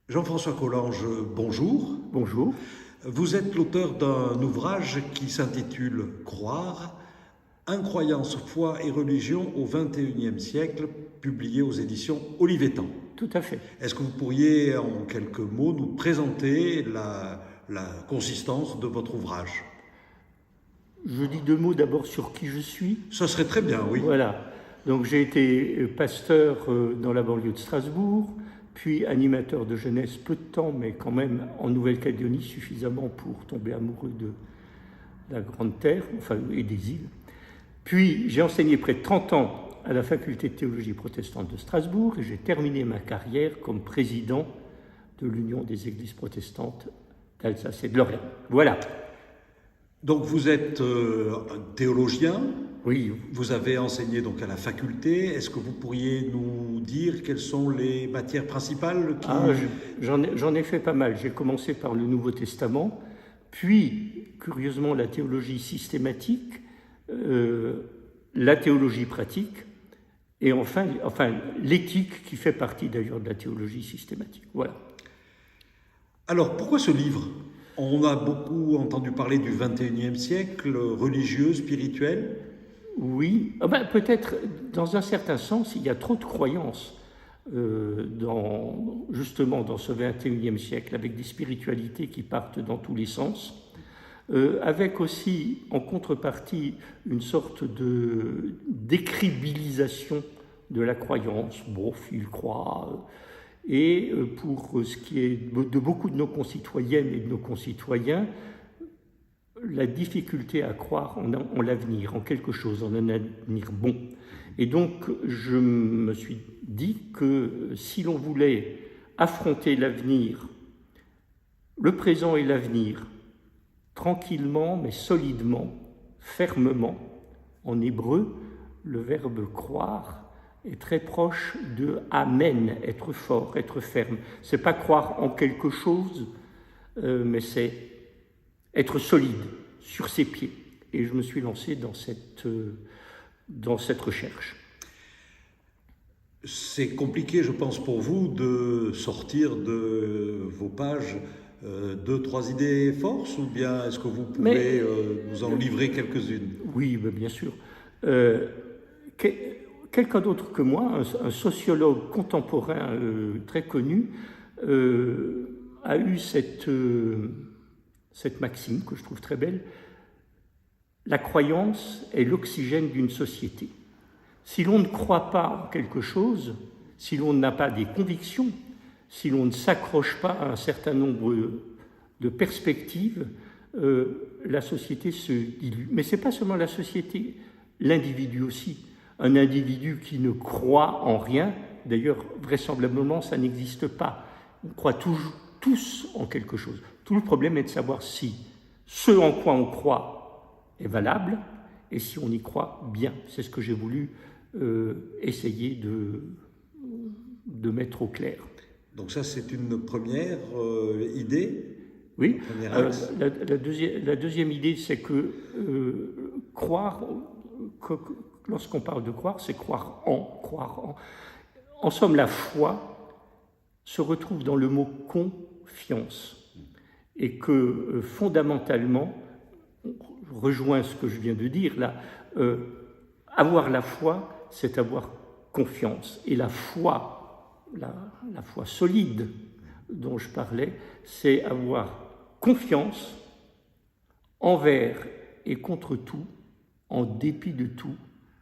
Jean-François Collange, bonjour. Bonjour. Vous êtes l'auteur d'un ouvrage qui s'intitule Croire, Incroyance, foi et religion au XXIe siècle, publié aux éditions Olivetan. Tout à fait. Est-ce que vous pourriez, en quelques mots, nous présenter la consistance de votre ouvrage? Je dis deux mots d'abord sur qui je suis. Ce serait très bien, oui. Voilà. Donc j'ai été pasteur dans la banlieue de Strasbourg, puis animateur de jeunesse peu de temps, mais quand même en Nouvelle-Calédonie suffisamment pour tomber amoureux de la Grande Terre, et des îles. Puis j'ai enseigné près de 30 ans à la faculté de théologie protestante de Strasbourg et j'ai terminé ma carrière comme président de l'Union des églises protestantes d'Alsace et de Lorraine. Voilà. Donc vous êtes théologien. Oui. Vous avez enseigné donc à la faculté. Est-ce que vous pourriez nous dire quelles sont les matières principales J'en ai fait pas mal. J'ai commencé par le Nouveau Testament, puis, curieusement, la théologie systématique, la théologie pratique, et enfin l'éthique qui fait partie d'ailleurs de la théologie systématique. Voilà. Alors, pourquoi ce livre ? On a beaucoup entendu parler du XXIe siècle, religieux, spirituel. Oui, peut-être dans un certain sens, il y a trop de croyances justement dans ce XXIe siècle, avec des spiritualités qui partent dans tous les sens, avec aussi en contrepartie une sorte de décribilisation de la croyance. Bon, il croit. Et pour ce qui est de beaucoup de nos concitoyennes et de nos concitoyens, la difficulté à croire en l'avenir, en quelque chose, en un avenir bon. Et donc, je me suis dit que si l'on voulait affronter l'avenir, le présent et l'avenir, tranquillement mais solidement, fermement, en hébreu, le verbe croire est très proche de amen, être fort, être ferme. C'est pas croire en quelque chose, mais c'est être solide sur ses pieds. Et je me suis lancé dans cette recherche. C'est compliqué, je pense, pour vous de sortir de vos pages 2-3 idées forces, ou bien est-ce que vous pouvez nous en livrer quelques-unes? Oui, bien sûr. Quelqu'un d'autre que moi, un sociologue contemporain très connu, a eu cette maxime que je trouve très belle: la croyance est l'oxygène d'une société. Si l'on ne croit pas en quelque chose, si l'on n'a pas des convictions, si l'on ne s'accroche pas à un certain nombre de perspectives, la société se dilue. Mais ce n'est pas seulement la société, l'individu aussi. Un individu qui ne croit en rien, d'ailleurs vraisemblablement ça n'existe pas. On croit tous en quelque chose. Tout le problème est de savoir si ce en quoi on croit est valable et si on y croit bien. C'est ce que j'ai voulu essayer de mettre au clair. Donc ça, c'est une première idée. Oui. La deuxième idée, c'est que croire, lorsqu'on parle de croire, c'est croire en. En somme, la foi se retrouve dans le mot confiance. Et que fondamentalement, je rejoins ce que je viens de dire là, avoir la foi, c'est avoir confiance. Et la foi, la foi solide dont je parlais, c'est avoir confiance envers et contre tout, en dépit de tout.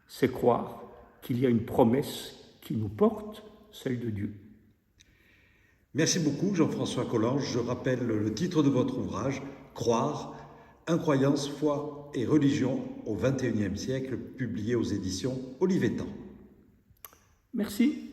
C'est croire qu'il y a une promesse qui nous porte, celle de Dieu. Merci beaucoup Jean-François Collange. Je rappelle le titre de votre ouvrage, Croire, Incroyance, foi et religion au XXIe siècle, publié aux éditions Olivetan. Merci.